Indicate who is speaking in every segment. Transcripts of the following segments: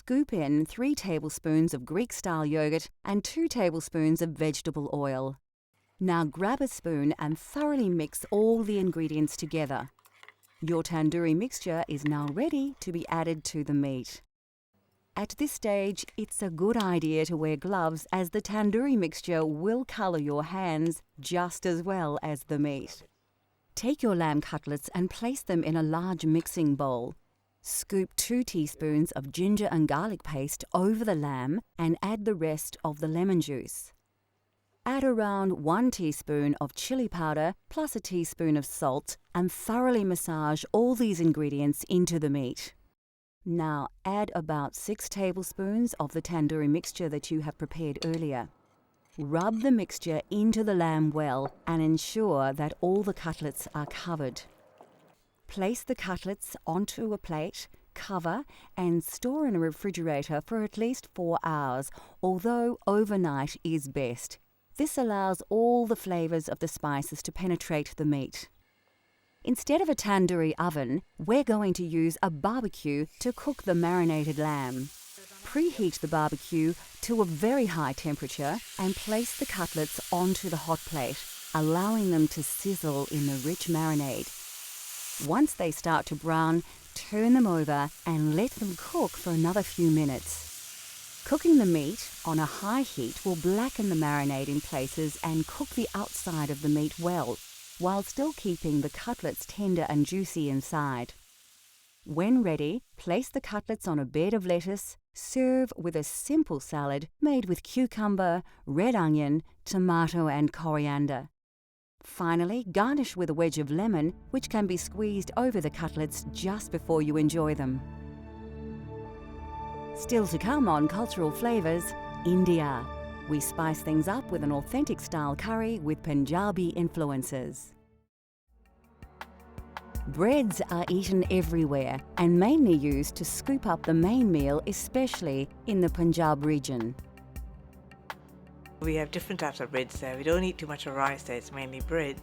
Speaker 1: scoop in 3 tablespoons of Greek-style yogurt and 2 tablespoons of vegetable oil. Now grab a spoon and thoroughly mix all the ingredients together. Your tandoori mixture is now ready to be added to the meat. At this stage, it's a good idea to wear gloves as the tandoori mixture will colour your hands just as well as the meat. Take your lamb cutlets and place them in a large mixing bowl. Scoop 2 teaspoons of ginger and garlic paste over the lamb and add the rest of the lemon juice. Add around 1 teaspoon of chili powder plus a teaspoon of salt and thoroughly massage all these ingredients into the meat. Now add about 6 tablespoons of the tandoori mixture that you have prepared earlier. Rub the mixture into the lamb well and ensure that all the cutlets are covered. Place the cutlets onto a plate, cover, and store in a refrigerator for at least 4 hours, although overnight is best. This allows all the flavours of the spices to penetrate the meat. Instead of a tandoori oven, we're going to use a barbecue to cook the marinated lamb. Preheat the barbecue to a very high temperature and place the cutlets onto the hot plate, allowing them to sizzle in the rich marinade. Once they start to brown, turn them over and let them cook for another few minutes. Cooking the meat on a high heat will blacken the marinade in places and cook the outside of the meat well, while still keeping the cutlets tender and juicy inside. When ready, place the cutlets on a bed of lettuce. Serve with a simple salad made with cucumber, red onion, tomato and coriander. Finally, garnish with a wedge of lemon, which can be squeezed over the cutlets just before you enjoy them. Still to come on Cultural Flavours, India. We spice things up with an authentic style curry with Punjabi influences. Breads are eaten everywhere and mainly used to scoop up the main meal, especially in the Punjab region.
Speaker 2: We have different types of breads there. We don't eat too much of rice there, it's mainly bread.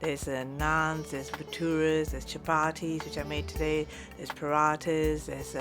Speaker 2: There's naans, there's bhaturas, there's chapatis, which I made today, there's parathas, there's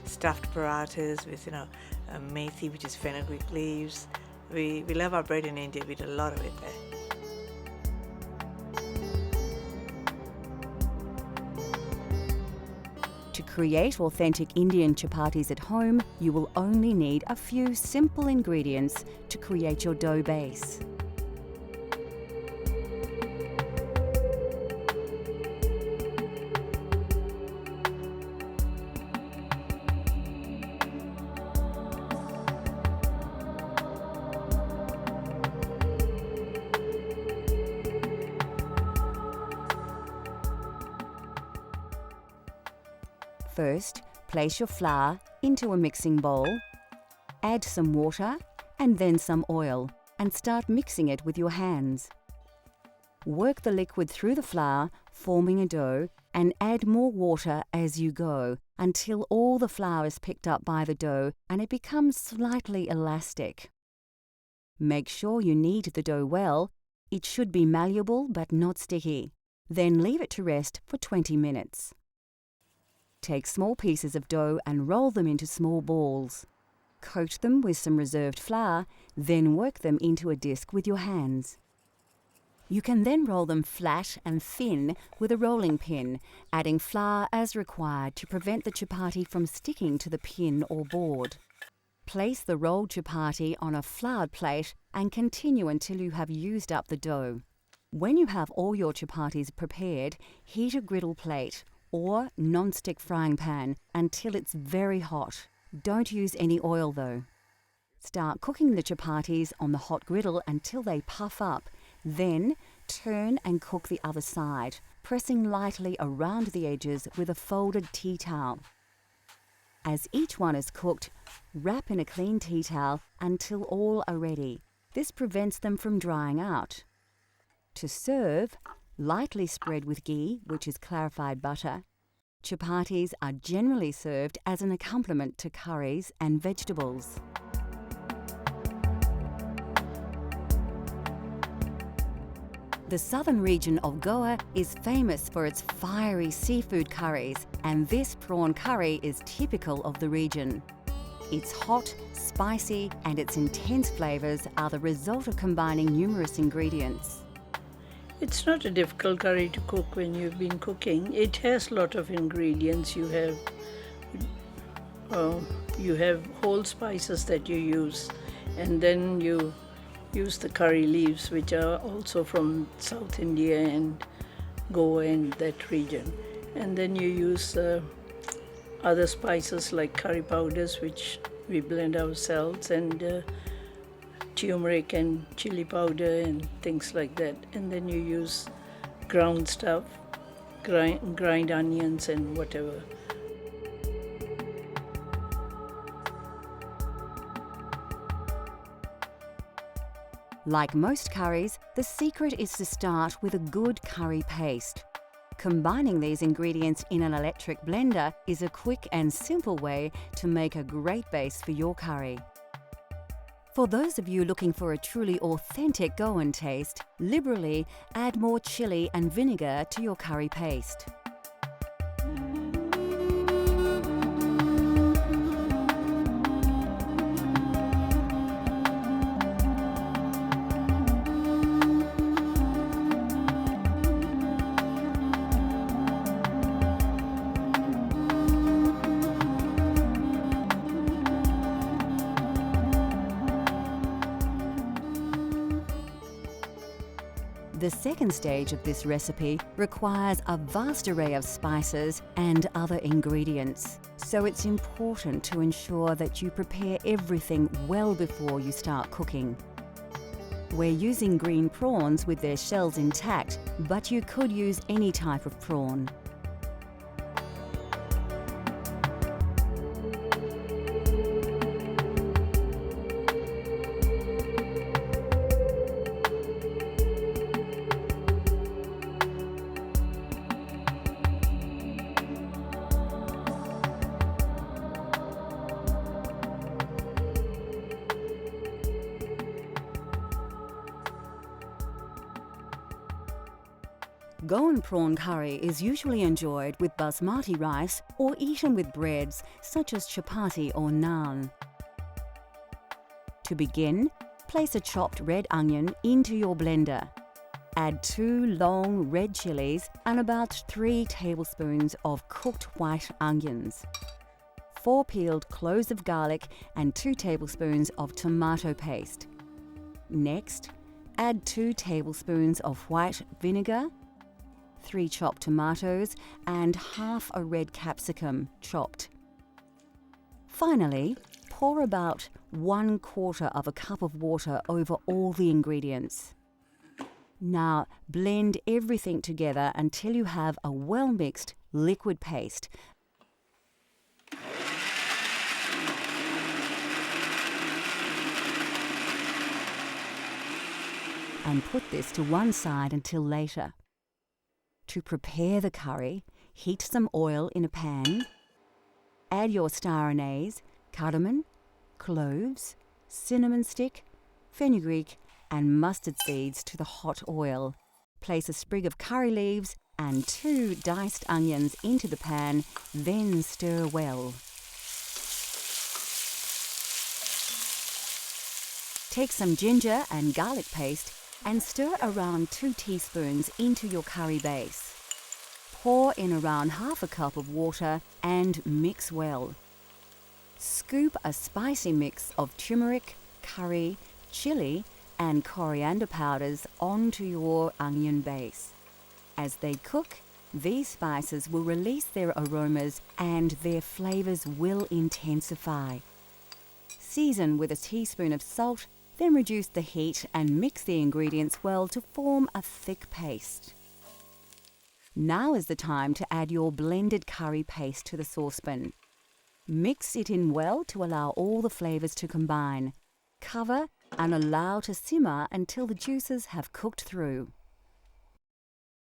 Speaker 2: stuffed parathas with, methi, which is fenugreek leaves. We love our bread in India, we eat a lot of it there.
Speaker 1: To create authentic Indian chapatis at home, you will only need a few simple ingredients to create your dough base. First, place your flour into a mixing bowl, add some water and then some oil, and start mixing it with your hands. Work the liquid through the flour, forming a dough, and add more water as you go until all the flour is picked up by the dough and it becomes slightly elastic. Make sure you knead the dough well. It should be malleable but not sticky. Then leave it to rest for 20 minutes. Take small pieces of dough and roll them into small balls. Coat them with some reserved flour, then work them into a disc with your hands. You can then roll them flat and thin with a rolling pin, adding flour as required to prevent the chapati from sticking to the pin or board. Place the rolled chapati on a floured plate and continue until you have used up the dough. When you have all your chapatis prepared, heat a griddle plate or non-stick frying pan until it's very hot. Don't use any oil though. Start cooking the chapatis on the hot griddle until they puff up. Then turn and cook the other side, pressing lightly around the edges with a folded tea towel. As each one is cooked, wrap in a clean tea towel until all are ready. This prevents them from drying out. To serve, lightly spread with ghee, which is clarified butter. Chapatis are generally served as an accompaniment to curries and vegetables. The southern region of Goa is famous for its fiery seafood curries, and this prawn curry is typical of the region. It's hot, spicy, and its intense flavours are the result of combining numerous ingredients.
Speaker 3: It's not a difficult curry to cook when you've been cooking. It has a lot of ingredients. You have whole spices that you use, and then you use the curry leaves, which are also from South India and Goa and that region. And then you use other spices like curry powders, which we blend ourselves, and turmeric and chili powder and things like that. And then you use ground stuff, grind onions and whatever.
Speaker 1: Like most curries, the secret is to start with a good curry paste. Combining these ingredients in an electric blender is a quick and simple way to make a great base for your curry. For those of you looking for a truly authentic Goan taste, liberally add more chilli and vinegar to your curry paste. The second stage of this recipe requires a vast array of spices and other ingredients, so it's important to ensure that you prepare everything well before you start cooking. We're using green prawns with their shells intact, but you could use any type of prawn. Goan prawn curry is usually enjoyed with basmati rice or eaten with breads such as chapati or naan. To begin, place a chopped red onion into your blender. Add 2 long red chilies and about 3 tablespoons of cooked white onions, 4 peeled cloves of garlic and 2 tablespoons of tomato paste. Next, add 2 tablespoons of white vinegar, 3 chopped tomatoes and half a red capsicum chopped. Finally, pour about 1/4 of a cup of water over all the ingredients. Now blend everything together until you have a well-mixed liquid paste. And put this to one side until later. To prepare the curry, heat some oil in a pan. Add your star anise, cardamom, cloves, cinnamon stick, fenugreek and mustard seeds to the hot oil. Place a sprig of curry leaves and 2 diced onions into the pan, then stir well. Take some ginger and garlic paste and stir around 2 teaspoons into your curry base. Pour in around half a cup of water and mix well. Scoop a spicy mix of turmeric, curry, chili and coriander powders onto your onion base. As they cook, these spices will release their aromas and their flavors will intensify. Season with a teaspoon of salt, then reduce the heat and mix the ingredients well to form a thick paste. Now is the time to add your blended curry paste to the saucepan. Mix it in well to allow all the flavors to combine. Cover and allow to simmer until the juices have cooked through.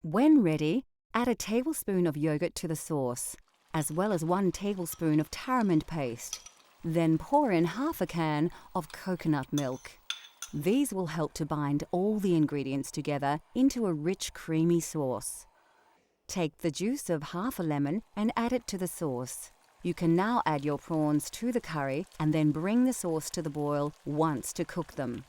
Speaker 1: When ready, add a tablespoon of yogurt to the sauce, as well as 1 tablespoon of tamarind paste. Then pour in half a can of coconut milk. These will help to bind all the ingredients together into a rich, creamy sauce. Take the juice of half a lemon and add it to the sauce. You can now add your prawns to the curry and then bring the sauce to the boil once to cook them.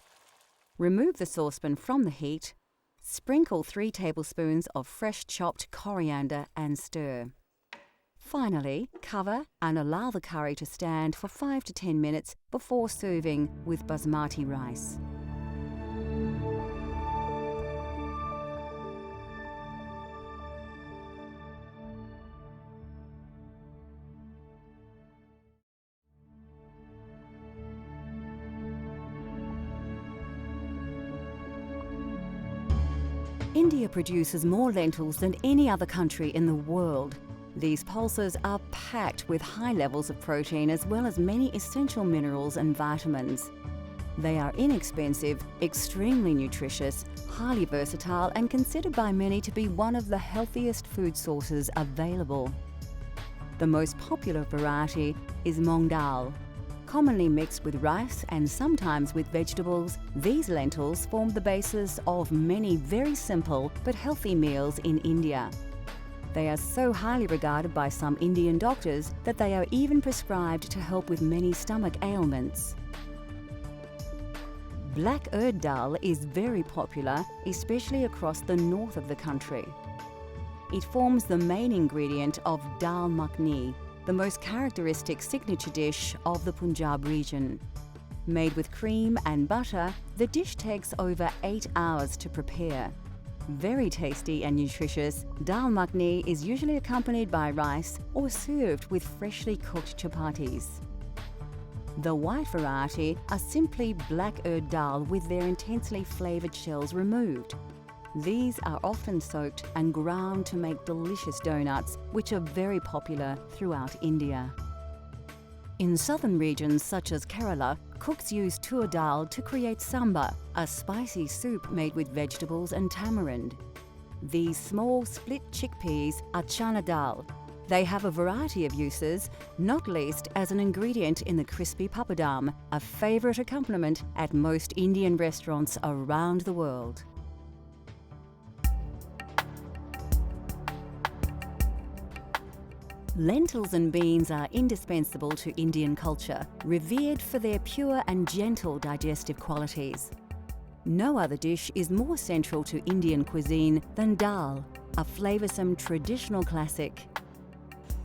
Speaker 1: Remove the saucepan from the heat, sprinkle 3 tablespoons of fresh chopped coriander and stir. Finally, cover and allow the curry to stand for 5 to 10 minutes before serving with basmati rice. India produces more lentils than any other country in the world. These pulses are packed with high levels of protein as well as many essential minerals and vitamins. They are inexpensive, extremely nutritious, highly versatile and considered by many to be one of the healthiest food sources available. The most popular variety is Moong dal. Commonly mixed with rice and sometimes with vegetables, these lentils form the basis of many very simple but healthy meals in India. They are so highly regarded by some Indian doctors that they are even prescribed to help with many stomach ailments. Black urd dal is very popular, especially across the north of the country. It forms the main ingredient of dal makhani, the most characteristic signature dish of the Punjab region. Made with cream and butter, the dish takes over 8 hours to prepare. Very tasty and nutritious, dal makhani is usually accompanied by rice or served with freshly cooked chapatis. The white variety are simply black urd dal with their intensely flavoured shells removed. These are often soaked and ground to make delicious donuts, which are very popular throughout India. In southern regions such as Kerala, cooks use tur dal to create sambar, a spicy soup made with vegetables and tamarind. These small split chickpeas are chana dal. They have a variety of uses, not least as an ingredient in the crispy papadam, a favourite accompaniment at most Indian restaurants around the world. Lentils and beans are indispensable to Indian culture, revered for their pure and gentle digestive qualities. No other dish is more central to Indian cuisine than dal, a flavoursome traditional classic.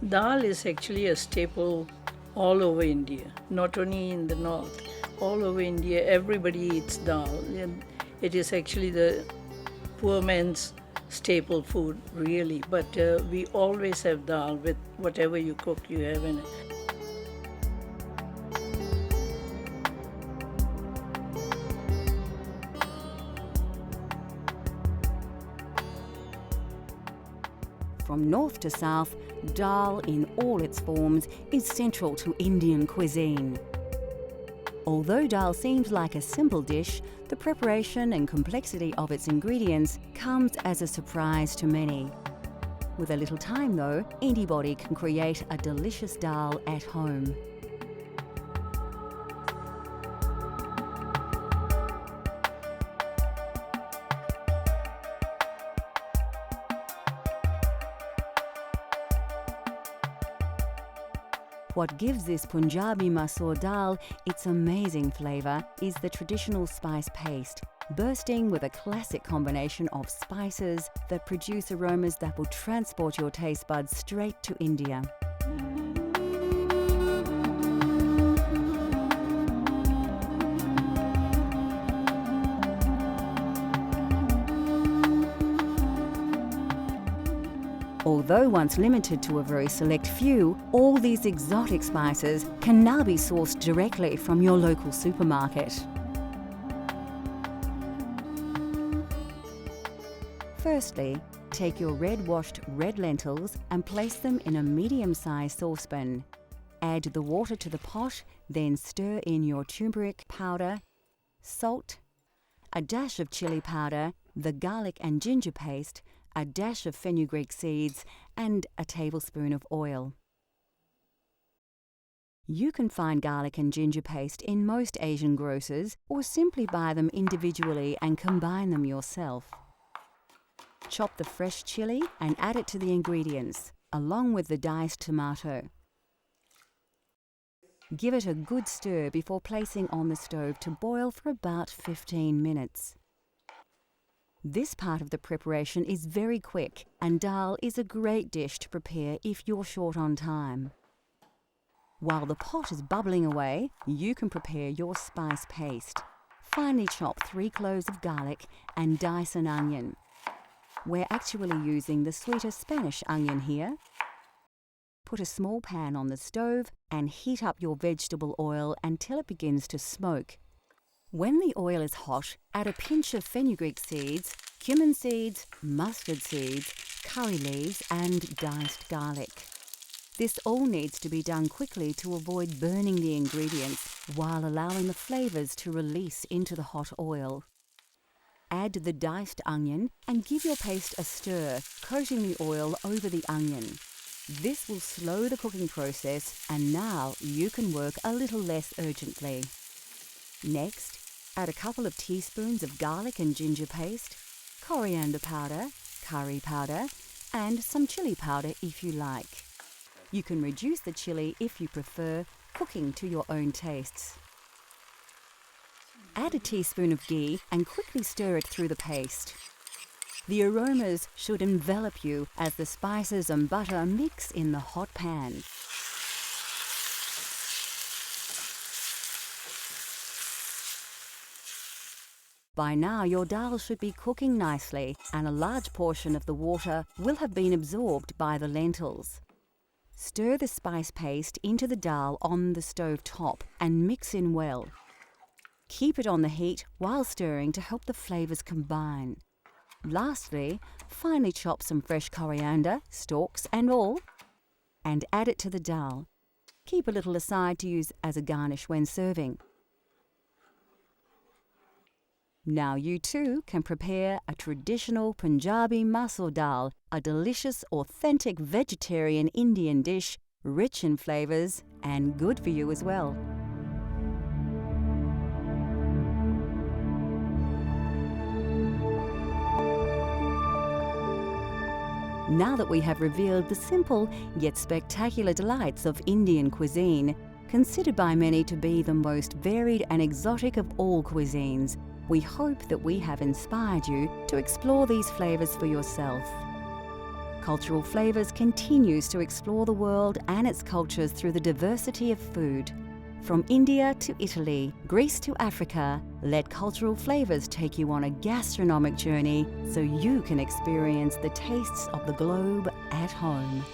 Speaker 3: Dal is actually a staple all over India, not only in the north. All over India, everybody eats dal. And it is actually the poor man's staple food, really. But we always have dal with whatever you cook, you have in it.
Speaker 1: From north to south, dal in all its forms is central to Indian cuisine. Although dal seems like a simple dish, the preparation and complexity of its ingredients comes as a surprise to many. With a little time though, anybody can create a delicious dal at home. What gives this Punjabi masoor dal its amazing flavour is the traditional spice paste, bursting with a classic combination of spices that produce aromas that will transport your taste buds straight to India. Although once limited to a very select few, all these exotic spices can now be sourced directly from your local supermarket. Firstly, take your red-washed red lentils and place them in a medium-sized saucepan. Add the water to the pot, then stir in your turmeric powder, salt, a dash of chili powder, the garlic and ginger paste, a dash of fenugreek seeds, and a tablespoon of oil. You can find garlic and ginger paste in most Asian grocers or simply buy them individually and combine them yourself. Chop the fresh chili and add it to the ingredients, along with the diced tomato. Give it a good stir before placing on the stove to boil for about 15 minutes. This part of the preparation is very quick, and dal is a great dish to prepare if you're short on time. While the pot is bubbling away, you can prepare your spice paste. Finely chop 3 cloves of garlic and dice an onion. We're actually using the sweeter Spanish onion here. Put a small pan on the stove and heat up your vegetable oil until it begins to smoke. When the oil is hot, add a pinch of fenugreek seeds, cumin seeds, mustard seeds, curry leaves and diced garlic. This all needs to be done quickly to avoid burning the ingredients while allowing the flavours to release into the hot oil. Add the diced onion and give your paste a stir, coating the oil over the onion. This will slow the cooking process, and now you can work a little less urgently. Next, add a couple of teaspoons of garlic and ginger paste, coriander powder, curry powder, and some chili powder if you like. You can reduce the chili if you prefer, cooking to your own tastes. Add a teaspoon of ghee and quickly stir it through the paste. The aromas should envelop you as the spices and butter mix in the hot pan. By now, your dal should be cooking nicely, and a large portion of the water will have been absorbed by the lentils. Stir the spice paste into the dal on the stove top and mix in well. Keep it on the heat while stirring to help the flavours combine. Lastly, finely chop some fresh coriander, stalks and all, and add it to the dal. Keep a little aside to use as a garnish when serving. Now you too can prepare a traditional Punjabi masoor dal, a delicious, authentic vegetarian Indian dish, rich in flavours and good for you as well. Now that we have revealed the simple yet spectacular delights of Indian cuisine, considered by many to be the most varied and exotic of all cuisines, we hope that we have inspired you to explore these flavours for yourself. Cultural Flavours continues to explore the world and its cultures through the diversity of food. From India to Italy, Greece to Africa, let Cultural Flavours take you on a gastronomic journey so you can experience the tastes of the globe at home.